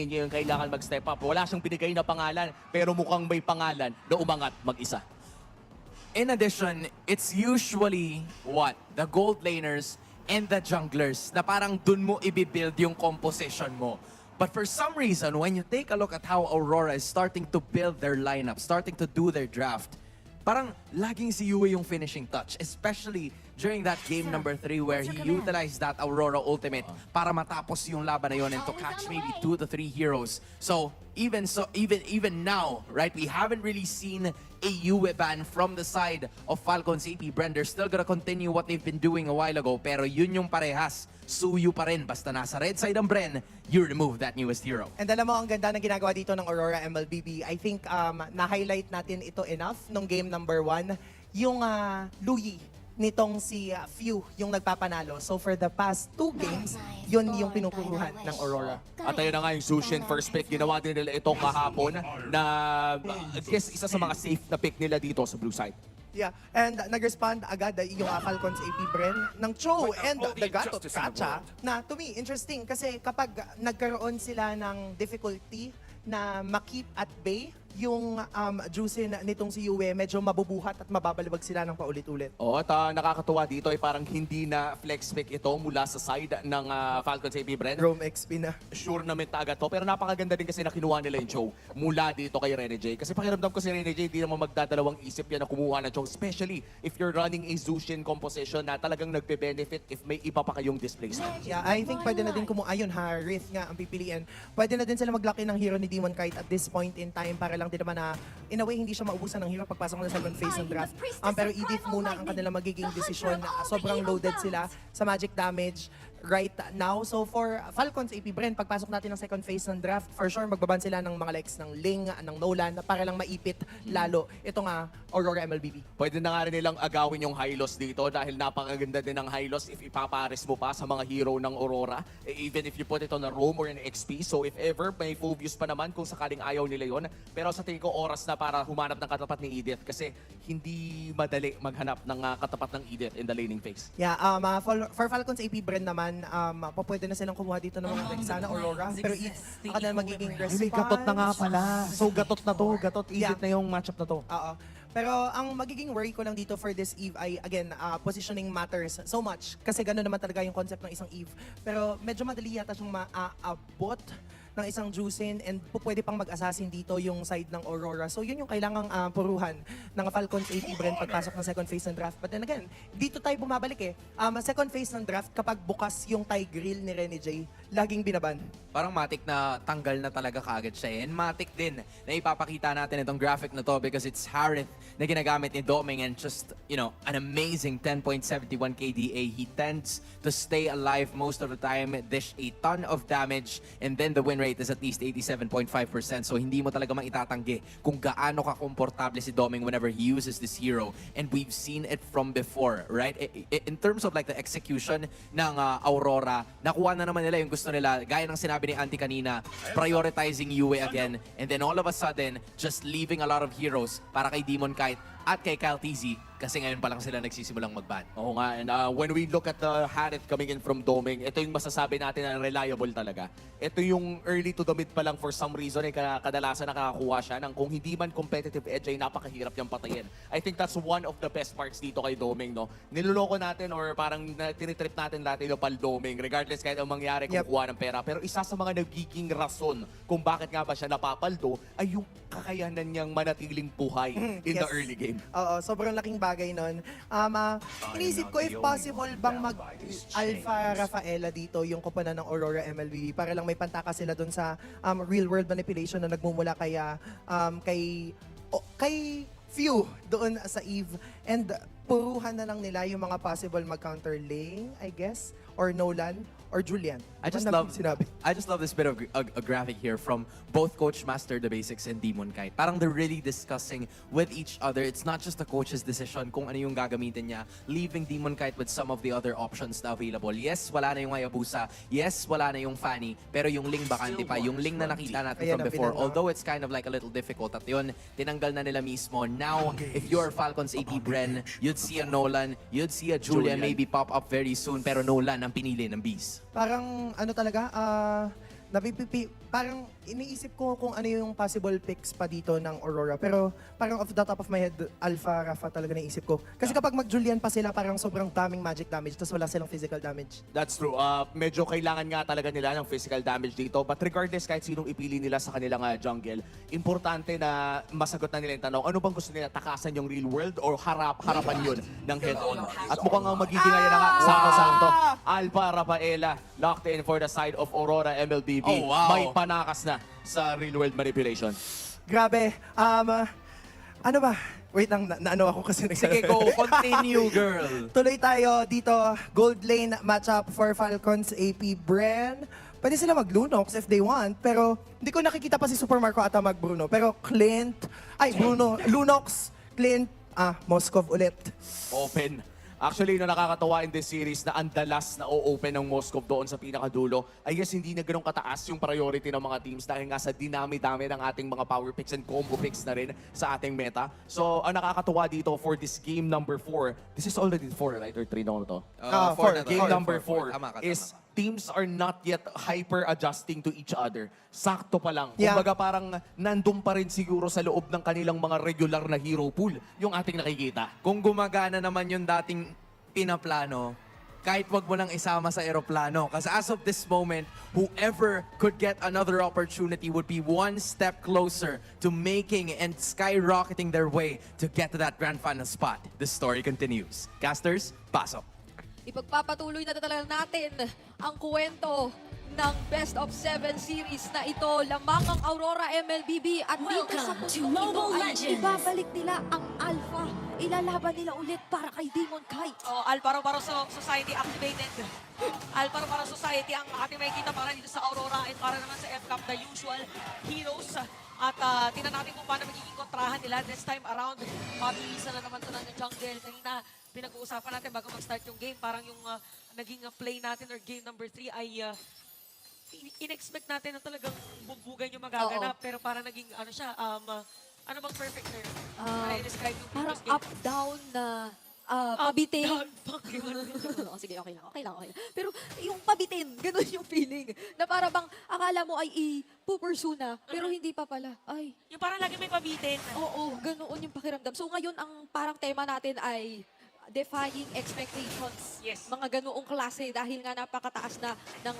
tingin niya yung kailangan mag-step up. Wala siyang binigay na pangalan, pero mukhang may pangalan na umangat mag-isa. In addition, it's usually what? The gold laners and the junglers na parang dun mo i-build yung composition mo. But for some reason, when you take a look at how Aurora is starting to build their lineup, starting to do their draft, parang laging si Yue yung finishing touch, especially during that game number 3 where he utilized that Aurora ultimate para matapos yung laban na yun and to catch maybe 2 to 3 heroes. So even now, right, we haven't really seen a Yue ban from the side of Falcons AP. Bren, they're still gonna continue what they've been doing a while ago, pero yun yung parehas. Suyu pa rin. Basta nasa red side ang Bren, you remove that newest hero. And alam mo, ang ganda ng ginagawa dito ng Aurora MLBB. I think na-highlight natin ito enough nung game number 1. Yung Luyi nitong si Few yung nagpapanalo. So for the past 2 games, yun yung pinupuruhan ng Aurora. At ayun na nga yung Zushin first pick. Ginawa din nila ito kahapon na I guess isa sa mga safe na pick nila dito sa blue side. Yeah, and nag-respond agad yung Falcons AP Bren ng Cho and the Gatot Kacha na to me, interesting kasi kapag nagkaroon sila ng difficulty na makip at bay yung Juicin nitong si Yue, medyo mabubuhat at mababalibag sila ng paulit-ulit. Oo, at nakakatuwa dito ay parang hindi na flex pick ito mula sa side ng Falcons AP Bren. Rome XP na. Sure naman agad to, pero napakaganda din kasi na kinuha nila yung Cho mula dito kay Rene J. Kasi pakiramdam ko si Rene J, hindi naman magdadalawang isip yan na kumuha ng Cho, especially if you're running a Zushin composition na talagang nagbe-benefit if may iba pa kayong displacement. Yeah, I think pwede na din kumuha. Ayun ha, Wraith nga ang pipiliin. Pwede na din sila maglaki ng hero ni Demon Kite at this point in time para lang din naman na in a way hindi siya maubusan ng hero pagpasok mo sa second phase ng draft. Pero Edith muna ang kanilang magiging desisyon. Sobrang loaded sila sa magic damage right now. So for Falcons AP Bren, pagpasok natin ng second phase ng draft, for sure magbaban sila ng mga likes ng Ling, ng Nolan para lang maipit lalo ito nga Aurora MLBB. Pwede na nga rin nilang agawin yung Hylos dito dahil napakaganda din ng Hylos if ipapares mo pa sa mga hero ng Aurora. Even if you put it on a roam or an XP. So if ever, may Phobius pa naman kung sakaling ayaw nila yon. Pero sa tingin ko, oras na para humanap ng katapat ni Edith kasi hindi madali maghanap ng katapat ng Edith in the laning phase. Yeah, for Falcons AP Bren naman, pwede na silang kumuha dito ng mga Texana Aurora. Pero ako na magiging response. May gatot na nga pala. So gatot na to. Gatot Edith na yung matchup na to. Oo. Pero ang magiging worry ko lang dito for this Eve ay, again, positioning matters so much. Kasi gano'n naman talaga yung concept ng isang Eve. Pero medyo madali yata siyang maaabot ng isang Juicin and pwede pang mag-assassin dito yung side ng Aurora. So yun yung kailangang puruhan ng Falcons AP Bren pagpasok ng second phase ng draft. But then again, dito tayo bumabalik eh. Second phase ng draft, kapag bukas yung Tigreal ni Rene J, laging binaban. Parang matik na tanggal na talaga kaagad siya. And matik din na ipapakita natin itong graphic na to because it's Harith na ginagamit ni Doming and just, you know, an amazing 10.71 KDA. He tends to stay alive most of the time, dish a ton of damage, and then the win rate is at least 87.5%. So hindi mo talaga maitatanggi kung gaano ka komportable si Doming whenever he uses this hero. And we've seen it from before, right? In terms of like the execution ng Aurora, nakuha na naman nila yung gusto nila. Gaya ng sinabi ni Auntie kanina, prioritizing Yue again. And then all of a sudden, just leaving a lot of heroes para kay Demon Kite at kay Kyle TZ kasi ngayon pa lang sila nagsisimulang mag-ban. Oo nga, and when we look at the Harith coming in from Doming, ito yung masasabi natin na reliable talaga. Ito yung early to the mid pa lang for some reason, eh, kadalasan nakakakuha siya ng kung hindi man competitive edge ay napakahirap niyang patayin. I think that's one of the best parts dito kay Doming, no? Niloloko natin or parang tinitrip natin natin yung pal-Doming, regardless kahit ang mangyari kung kuha ng pera. Pero isa sa mga nagiging rason kung bakit nga ba siya napapaldo ay yung kakayanan niyang manatiling buhay in the early game. Oo, sobrang laking bagay nun. Inisip ko if possible bang mag-Alpha Rafaela dito yung koponan ng Aurora MLB para lang may pantaka sila dun sa real world manipulation na nagmumula kay Few doon sa Eve. And puruhan na lang nila yung mga possible mag-counter Ling, I guess, or Nolan, or Julian. I just love this bit of a graphic here from both Coach Master the Basics and Demon Kite. Parang they're really discussing with each other. It's not just the coach's decision kung ano yung gagamitin niya, leaving Demon Kite with some of the other options na available. Yes, wala na yung Hayabusa. Yes, wala na yung Fanny. Pero yung Ling bakante pa. Yung Ling na nakita natin from before. Although it's kind of like a little difficult. At yun, tinanggal na nila mismo. Now, if you're Falcons AP Bren, you'd see a Nolan, you'd see a Julian maybe pop up very soon. Pero Nolan ang pinili ng Beast. Parang ano talaga, parang iniisip ko kung ano yung possible picks pa dito ng Aurora. Pero parang off the top of my head, Alpha, Rafa talaga naisip ko. Kasi kapag mag-Julian pa sila, parang sobrang daming magic damage, tapos wala silang physical damage. That's true. Medyo kailangan nga talaga nila ng physical damage dito. But regardless, kahit sinong ipili nila sa kanilang jungle, importante na masagot na nila yung tanong, ano bang gusto nila? Takasan yung real world or harapan yun ng head-on? At mukhang ang magiging ngayon na nga, sakto-sakto. Alpha Rafaela locked in for the side of Aurora MLBB. Oh, wow. May panakas na sa real world manipulation. Grabe. Ano ba? Wait lang, naano ako kasi Sige, go. Continue, girl. Tuloy tayo dito. Gold lane matchup for Falcons, AP Bren. Pwede sila mag-Lunox if they want, pero hindi ko nakikita pa si Super Marco ata mag-Bruno. Pero Lunox, Clint, Moskov ulit. Open. Actually, no, nakakatawa in this series na ang dalas na o-open ng Moskov doon sa pinakadulo, I guess hindi na ganun kataas yung priority ng mga teams dahil nga sa dinami-dami ng ating mga power picks and combo picks na rin sa ating meta. So, ang nakakatawa dito for this game number 4, this is already 4, right? Or 3 na to? Four. Game number 4 Tama ka, is tama ka. teams are not yet hyper-adjusting to each other. Sakto pa lang. Yeah. Kumbaga parang nandun pa rin siguro sa loob ng kanilang mga regular na hero pool yung ating nakikita. Kung gumagana naman yung dating pinaplano, kahit wag mo nang isama sa eroplano. Kasi as of this moment, whoever could get another opportunity would be one step closer to making and skyrocketing their way to get to that grand final spot. The story continues. Casters, pasok. Ipagpapatuloy na talaga natin ang kwento ng Best of 7 series na ito. Lamang ang Aurora MLBB at dito sa Welcome to puntong ito Mobile ay Legends. ibabalik nila ang Alpha. Ilalaban nila ulit para kay Demon Kite. Alparo Society activated. Alparo Society ang ating makikita para dito sa Aurora at para naman sa FCAP, the usual heroes. At tingnan natin kung paano magiging kontrahan nila this time around. Mabilisan na naman ito ng jungle. Kanina pinag-uusapan natin bago mag-start yung game. Parang yung naging play natin or game number 3 ay in-expect natin na talagang bugbugan yung magaganap. Pero parang naging ano siya, ano bang perfect term? Para i-describe yung Parang previous game? up-down na pabitin. Down, fuck yun. Oh, sige, okay lang. Pero yung pabitin, ganun yung feeling. Na para bang akala mo ay i-pupursue na, pero hindi pa pala. Ay, Yung parang lagi may pabitin. oo, ganoon yung pakiramdam. So ngayon, ang parang tema natin ay defying expectations. Yes. Mga ganoong klase dahil nga napakataas na ng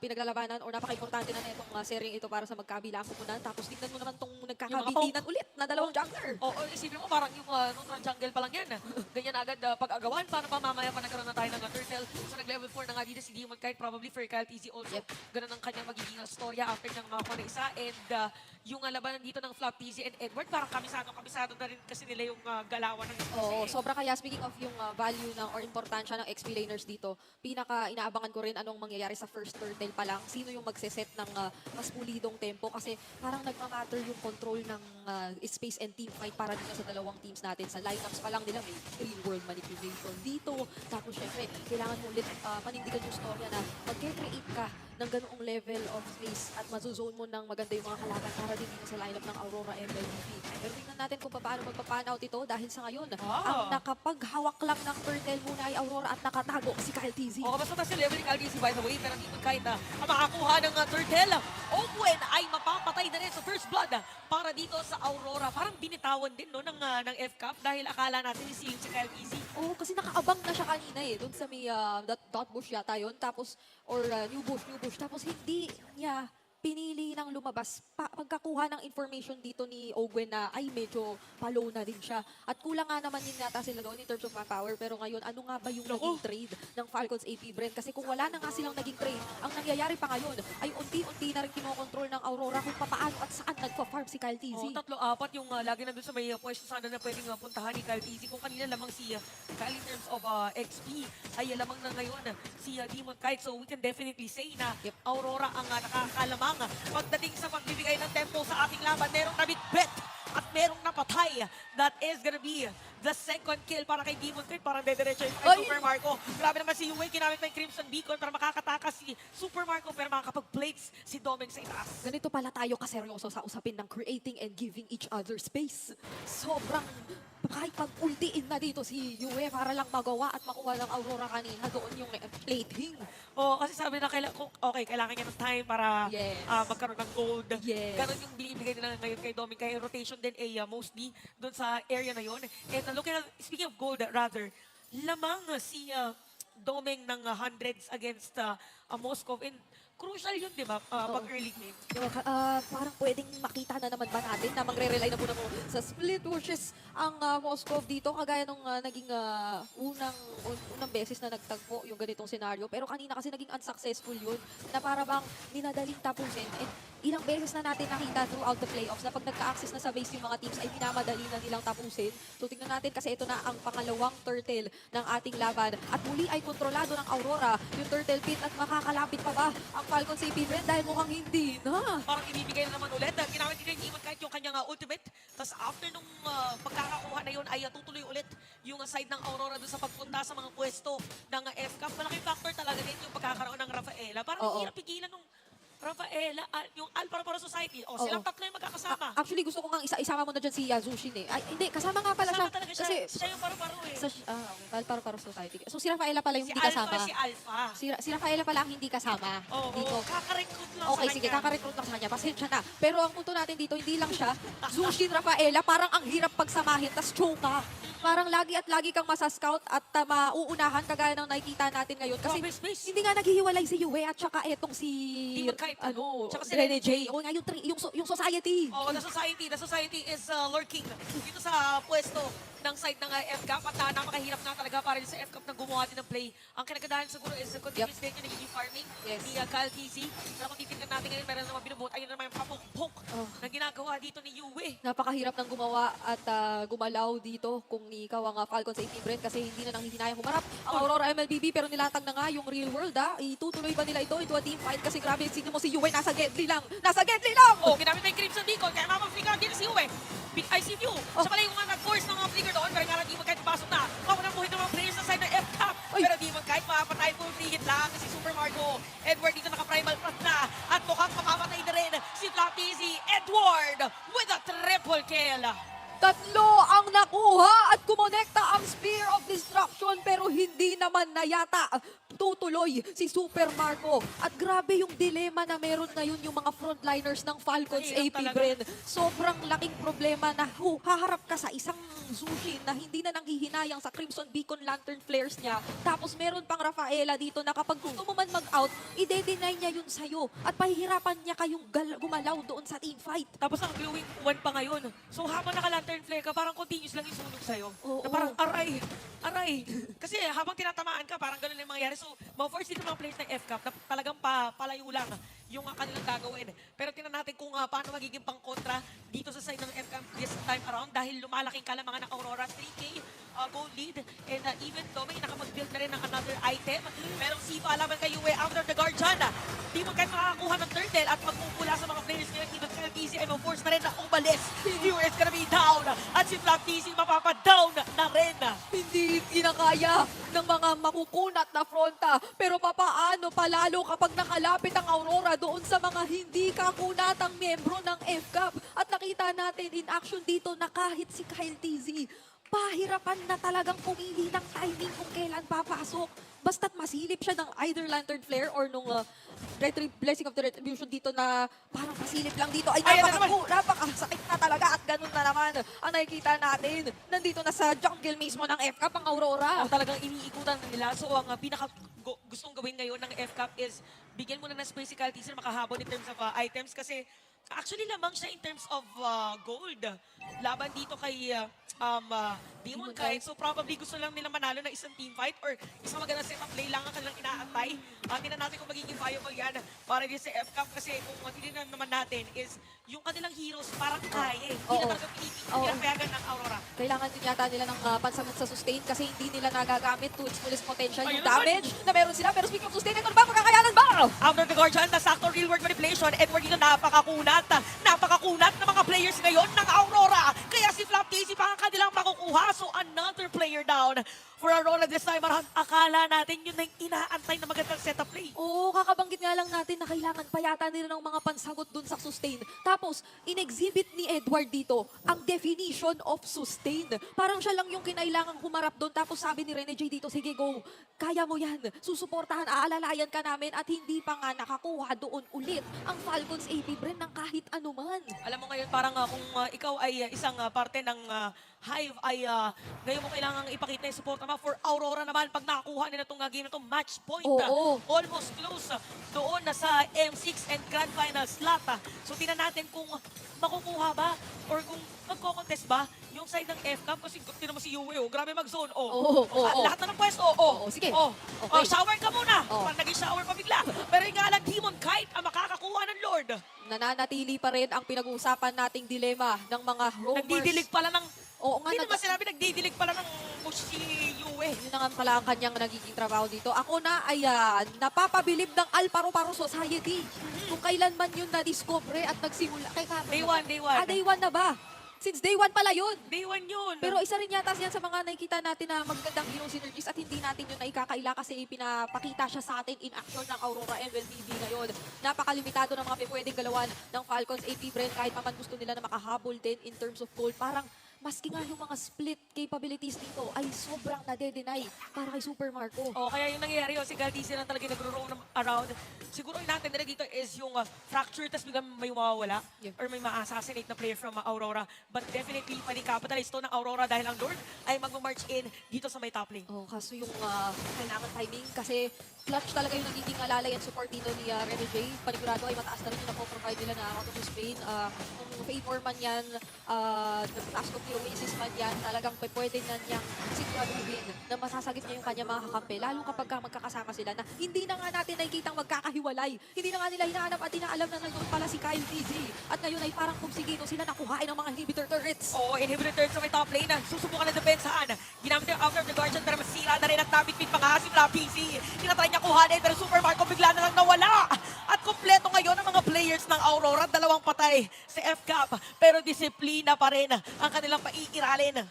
pinaglalabanan o napaka-importante na itong seryeng ito para sa magkabilang kupunan. Tapos tingnan mo naman itong nagkakabitinan ulit na dalawang jungler. Oo, isipin mo parang yung neutral jungle pa lang yan. Ganyan agad pag-agawan. Paano pa mamaya pa nagkaroon na tayo ng turtle? So nag-level 4 na nga dito si Demon Kite, probably for Kyle TZ also. Yep. Ganun ang kanyang magiging storya after ng mga na isa. And yung labanan dito ng Flop TZ and Edward, parang kabisado na rin kasi nila yung galawan ng Oo, sobra kaya speaking of yung value ng or importansya ng XP laners dito, pinaka inaabangan ko rin anong mangyayari sa first turtle pa lang. Sino yung magseset ng mas pulidong tempo kasi parang nagmamatter yung control ng space and team fight para dito sa dalawang teams natin. Sa lineups pa lang nila may real world manipulation dito. Tapos syempre, kailangan mo ulit panindigan yung storya na mag-create ka ng ganoong level of space at mazuzone mo ng maganda yung mga kalaban para din dito sa lineup ng Aurora MLBB. Pero tingnan natin kung paano magpa-pan out ito dahil sa ngayon, ang nakapaghawak lang ng turtle muna ay Aurora at nakatago si Kyle TZ. Oo, basta si level ng LDC by the way, pero Demon Kite makakuha ng turtle. Owen ay mapapatay na rin sa first blood para dito sa Aurora. Parang binitawan din no, ng FCAP dahil akala natin si Kyle TZ. Oo, kasi nakaabang na siya kanina doon sa may dot bush yata yun, tapos, or new bush, tapos hindi niya pinili ng lumabas. Pagkakuha ng information dito ni Ogwen na ay medyo pa-low na din siya. At kulang nga naman yun yata sila doon in terms of manpower. Pero ngayon, ano nga ba yung naging trade ng Falcons AP Brent? Kasi kung wala na nga silang naging trade, ang nangyayari pa ngayon ay unti-unti na rin kinokontrol ng Aurora kung paano at saan nagpa-farm si Kyle TZ. Oh, 3-4 yung lagi nandun sa may pwesto sana na pwedeng puntahan ni Kyle TZ. Kung kanina lamang si Kyle in terms of XP ay lamang na ngayon si Demon Kite. So we can definitely say na Aurora ang nakakalamang pagdating sa pagbibigay ng tempo sa ating laban. Merong nabitbit at merong napatay. That is gonna be the second kill para kay Demon Knight. Parang dediretso yung kay Ay! Super Marco. Grabe naman si Yue, ginamit pa yung Crimson Beacon para makakatakas si Super Marco pero makakapag-plates si Doming sa itaas. Ganito pala tayo kaseryoso sa usapin ng creating and giving each other space. Sobrang kahit pag-ultiin na dito si Yue para lang magawa at makuha ng Aurora kanina doon yung plating. Oo, kasi sabi na kailangan niya ng time para Yes. magkaroon ng gold. Yes. Ganon yung binibigay nila ngayon kay Doming. Kaya rotation din mostly doon sa area na yon. And speaking of gold, rather, lamang si Doming ng hundreds against Moscow. And crucial yun, di ba? Pag early game. Diba, parang pwedeng makita na naman ba natin na magre-rely na muna mo sa split pushes ang Moscow dito kagaya nung naging unang beses na nagtagpo yung ganitong senaryo. Pero kanina kasi naging unsuccessful yun na para bang minadaling tapusin. And ilang beses na natin nakita throughout the playoffs na pag nagka-access na sa base yung mga teams ay minamadali na nilang tapusin. So tingnan natin kasi ito na ang pangalawang turtle ng ating laban. At muli ay kontrolado ng Aurora yung turtle pit at makakalapit pa ba ang Falcon sa Brand dahil mukhang hindi na. Parang ibibigay na naman ulit. Ginamit din ni Demon kahit yung kanyang ultimate. Tapos after nung pagkakakuha na yun ay tutuloy ulit yung side ng Aurora doon sa pagpunta sa mga pwesto ng FCAP. Malaking factor talaga din yung pagkakaroon ng Rafaela. Parang Oo. hirap pigilan nung Rafaela, yung Alpara Society. O, silang Oo. tatlo yung magkakasama. Actually, gusto ko nga isama mo na dyan si Zushin eh. Ay, hindi, kasama nga pala siya. Kasama talaga siya. Kasi, Siya yung paru-paro eh. okay, Paro Society. So, si Rafaela pala yung Si hindi kasama. Alpha. Si Rafaela pala ang hindi kasama Oo, dito. kaka-recruit lang Okay, sa sige, kanya. kaka-recruit lang sa kanya. Pasensya na. Pero ang punto natin dito, hindi lang siya. Zushin, Rafaela, parang ang hirap pagsamahin. Tas choka. Parang lagi at lagi kang masascout at mauunahan kagaya ng nakikita natin ngayon. Kasi Grabe, space. hindi nga naghihiwalay si Yue at saka etong si... Demon Knight. Tsaka si Rene Rene J. O nga, yung society. Oh, the society is lurking dito sa pwesto ng side ng FCAP at napakahirap na talaga para rin sa FCAP na gumawa din ng play. Ang kinagadahan siguro is continuous din yung nagiging farming Yes. ni Kyle TZ. Pero kung titignan natin ngayon, meron naman binubuhat. Ayun naman yung papok-pok Oh. na ginagawa dito ni Yue. Napakahirap ng gumawa at gumalaw dito kung ikaw ang Falcon sa Brand kasi hindi na nang hihinayang humarap ang Aurora MLBB pero nilatag na nga yung real world Itutuloy ba nila ito into a team fight kasi grabe sino mo si Yue nasa Gately lang. Nasa Gately lang! Oh, ginamit na yung Crimson Beacon, kaya mapapflicker din si Yue. I see you. Siya pala yung nag-force ng mga flicker doon, pero nga di mo kahit pasok na. Mamunang buhay ng mga players sa side ng FCAP. Ay. Pero di mo kahit mapapatay full 3 hit lang si Super Marco. Edward dito naka-primal prat na. At mukhang mapapatay na rin si Flapizzy. Edward with a triple kill. Tatlo ang nakuha at kumonekta ang Spear of Destruction pero hindi naman na yata tutuloy si Super Marco. At grabe yung dilema na meron ngayon yung mga frontliners ng Falcons Mahirap AP talaga. Bren. Sobrang laking problema na haharap ka sa isang Zushin na hindi na nanghihinayang sa Crimson Beacon Lantern Flares niya. Tapos meron pang Rafaela dito na kapag gusto mo man mag-out, ide-deny niya yun sa'yo. At pahihirapan niya kayong gumalaw doon sa team fight. Tapos ang glowing one pa ngayon. So habang naka-lantern flare ka, parang continuous lang yung sunog sa'yo. Oo. Na parang aray. Kasi habang tinatamaan ka, parang ganun yung mangyayari. So, ma-force din ng mga players ng FCAP na talagang palayo lang yung kanilang gagawin. Pero tingnan natin kung paano magiging pang-kontra dito sa side ng FCAP this time around dahil lumalaking kalamangan ng Aurora 3K gold lead and even though may nakapag-build na rin ng another item. Merong Siva laban kay Yue after the Guardian. Di mo kahit makakakuha ng turtle at magpupula sa mga players ngayon. Even Kyle TZ ay ma-force na rin na umalis. Yue is gonna be down at si Flap TZ mapapadown na rin. Hindi kinakaya ng mga makukunat na fronta. Pero papaano palalo kapag nakalapit ang Aurora doon sa mga hindi kakunatang miyembro ng FCAP. At nakita natin in action dito na kahit si Kyle TZ, pahirapan na talagang pumili ng timing kung kailan papasok. Basta't masilip siya ng either Lantern Flare or nung Blessing of the Retribution dito na parang pasilip lang dito. Ay, Ayan na naman. napakasakit na talaga at ganun na naman ang nakikita natin. Nandito na sa jungle mismo ng FCAP ang Aurora. Ang talagang iniikutan nila. So ang gustong gawin ngayon ng FCAP is bigyan mo na ng space si Kyle TZ na makahabol in terms of items kasi actually lamang siya in terms of gold. Laban dito kay Demon Knight. So probably gusto lang nila manalo na isang team fight or isang magandang setup play lang ang kanilang inaantay. Tingnan natin kung magiging viable yan para din sa FCAP kasi kung titignan naman natin is yung kanilang heroes parang kaya eh. Hindi Oo. na talaga pinapayagan ng Aurora. Kailangan din yata nila ng pansagot sa sustain kasi hindi nila nagagamit to its fullest potential Ayun yung naman. damage na meron sila. Pero speaking of sustain, ito na ba? Magkakayanan ba? After the Guardian, the sakto real world manipulation, Edward dito napakakunat ng mga players ngayon ng Aurora. kaya si Flap Casey pa ang kanilang makukuha. So another player down for Aurora this time around. Akala natin yun na yung inaantay na magandang setup play. Oo, kakabanggit nga lang natin na kailangan pa yata nila ng mga pansagot dun sa sustain. Tapos, in-exhibit ni Edward dito ang definition of sustain. Parang siya lang yung kinailangang humarap dun. Tapos sabi ni Rene J dito, sige go, kaya mo yan. Susuportahan, aalalayan ka namin at hindi pa nga nakakuha doon ulit ang Falcons AP Bren ng kahit anuman. Alam mo ngayon, parang kung ikaw ay isang parte ng Hive, ay ngayon mo kailangang ipakita yung support naman for Aurora naman. Pag nakakuha nila itong game na ito, match point. Oo. Almost close doon na sa M6 and Grand Final slot. So tingnan natin kung makukuha ba or kung magko-contest ba yung side ng FCAP. Kasi tingnan mo si Yue, grabe mag-zone. Lahat na ng pwesto. Sige. Okay. Shower ka muna. Oo. Parang naging shower pa bigla. Pero yung nga lang, Demon Kite ang makakakuha ng Lord. Nananatili pa rin ang pinag-uusapan nating dilema ng mga roamers. Nagdidilig pala ng... Oo nga, Hindi naman sinabi nagdidilig pala ng si Yue. yun na nga pala ang kanyang nagiging trabaho dito. Ako na ay napapabilib ng Alparo-Paro Society. Kung kailan man yun na-discover at nagsimula. Kay Carlo. Day one, day one. Day one na ba? Since day one pala yun. Day one yun. Pero isa rin yata yan sa mga nakikita natin na magandang hero synergies at hindi natin yun naikakaila kasi pinapakita siya sa atin in action ng Aurora MLBB ngayon. Napakalimitado ng mga pwedeng galawan ng Falcons AP Bren kahit pa man gusto nila na makahabol din in terms of gold. Parang maski nga yung mga split capabilities dito ay sobrang nade-deny para kay Super Marco. Kaya yung nangyayari yun, si Galtizi lang talaga nagro-roam around. Siguro yung natin nila dito is yung fracture, tas biglang may mawawala or may ma-assassinate na player from Aurora. But definitely, pali-capitalize to ng Aurora dahil ang Lord ay mag-march in dito sa may top lane. Kaso yung kailangan timing kasi clutch talaga yung nagiging alalay and support dito ni Rene J. Panigurado ay mataas na rin yung napoprovide nila na out of his pain. Kung favor man yan, task of the Oasis man yan, talagang pwede na niyang siguraduhin na masasagip niya yung kanya mga kakampi. Lalo kapag magkakasama sila na hindi na nga natin nakikitang magkakahiwalay. Hindi na nga nila hinahanap at inaalam na nandun pala si Kyle TZ. At ngayon ay parang kumsigino sila nakuhain ng mga inhibitor turrets. Inhibitor turrets sa may top lane. Susubukan na depensahan. Ginamit yung After the Guardian pero masira na rin at nabitbit pa nga si PC. Tinatry niya kuhanin pero Super Marco bigla na lang nawala. At kompleto ngayon ang mga players ng Aurora. 2 patay sa FCAP. Pero disiplina pa rin ang kanilang paiiralin.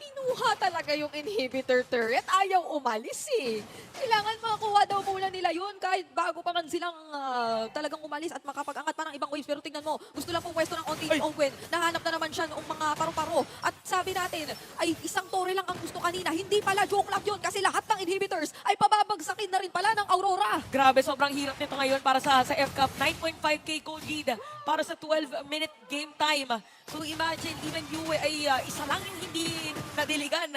Kinuha talaga yung inhibitor turret. Ayaw umalis eh. Kailangan makakuha daw muna nila yun kahit bago pa man silang talagang umalis at makapag-angat pa ng ibang waves. Pero tingnan mo, gusto lang pong pwesto ng onti ni Ongwen. Nahanap na naman siya noong mga paro-paro. At sabi natin, ay isang tore lang ang gusto kanina. Hindi pala joke lang yun kasi lahat ng inhibitors ay pababagsakin na rin pala ng Aurora. Grabe, sobrang hirap nito ngayon para sa FCAP. 9.5k gold lead para sa 12-minute game time. So imagine, even Yue ay isa lang yung hindi nadiligan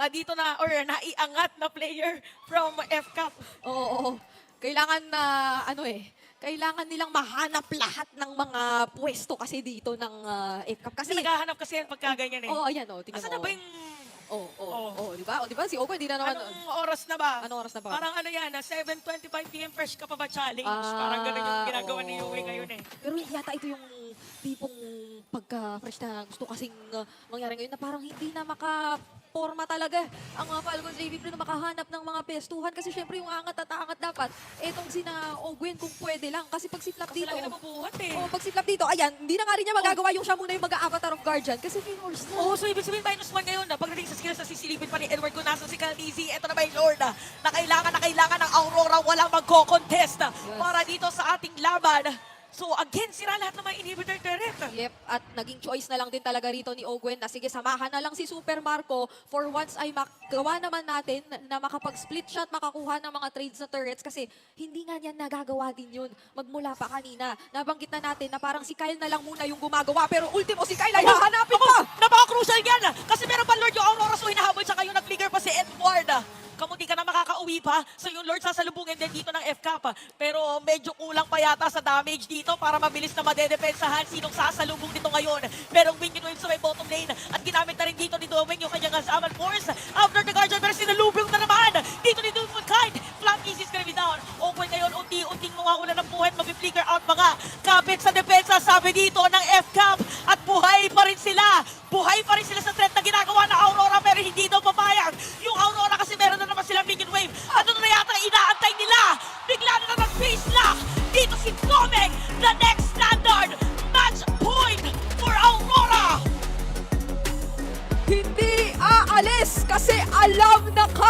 dito na or naiangat na player from FCAP. Oo. Kailangan na, kailangan nilang mahanap lahat ng mga pwesto kasi dito ng FCAP. Kasi naghahanap kasi yan pagka ganyan eh. Ayan tingnan mo. Asan na ba yung... Di ba? Si Ogo, hindi na naman. Anong oras na ba? Anong oras na ba? Parang 7:25 PM fresh ka pa ba challenge? Parang ganun yung ginagawa ni Yue ngayon eh. Pero yata ito yung tipong pagka-fresh na gusto kasing mangyari ngayon na parang hindi na makaporma talaga ang mga Falcons AVP na makahanap ng mga pestuhan kasi syempre yung angat at angat dapat etong sina Ogwen kung pwede lang kasi pag si Flap dito Sila nabubuhat eh. pag si Flap dito ayan hindi na nga rin niya magagawa yung siya muna yung mag-avatar of Guardian kasi finals na. So ibig sabihin -1 ngayon na pagdating sa skills na sisilipin pa ni Edward kung nasa si Caldizi, eto na ba yung Lord na kailangan ng Aurora walang magko-contest para dito sa ating laban. So again, sira lahat ng mga inhibitor turret. Yep, at naging choice na lang din talaga rito ni Ogwen na sige, samahan na lang si Super Marco for once ay magawa naman natin na makapag-split shot, makakuha ng mga trades na turrets kasi hindi nga niyan nagagawa din yun. Magmula pa kanina, nabanggit na natin na parang si Kyle na lang muna yung gumagawa pero ultimo si Kyle ay hahanapin pa! Napaka-crucial yan kasi meron pa Lord yung Aurora so hinahabol siya kayo, nag-flicker pa si Edward. Kamuti ka na makakauwi pa. So yung Lord sasalubungin din dito ng FCAP. Pero medyo kulang pa yata sa damage dito para mabilis na madedepensahan sinong sasalubong dito ngayon. Pero Minion Wave sa may bottom lane. At ginamit na rin dito ni Doming yung kanyang Azaman Force. After the Guardian, pero sinalubong na naman. Dito ni Doomwood Kite. Flank is gonna be down. Open ngayon, unti-unting mawawala ng buhay. Mag-flicker out mga kapit sa depensa. Sabi dito ng FCAP. At buhay pa rin sila. Buhay pa rin sila sa threat na ginagawa ng Aurora. Pero hindi daw papayag. Yung Aurora kasi meron na naman silang Minion Wave. Ano na yata inaantay nila? Bigla na naman face lock. Dito si Doming, the next standard. Match point for Aurora.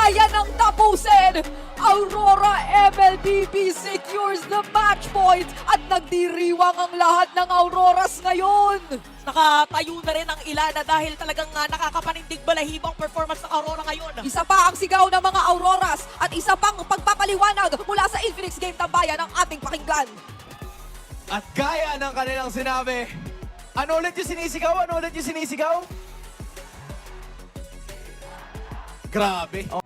kaya nang tapusin. Aurora MLBB secures the match point at nagdiriwang ang lahat ng Auroras ngayon. Nakatayo na rin ang Ilana dahil talagang nakakapanindig balahibang performance ng Aurora ngayon. Isa pa ang sigaw ng mga Auroras at isa pang pagpapaliwanag mula sa Infinix Game Tambayan ang ating pakinggan. At gaya ng kanilang sinabi, ano ulit yung sinisigaw? Ano ulit yung sinisigaw? Grabe.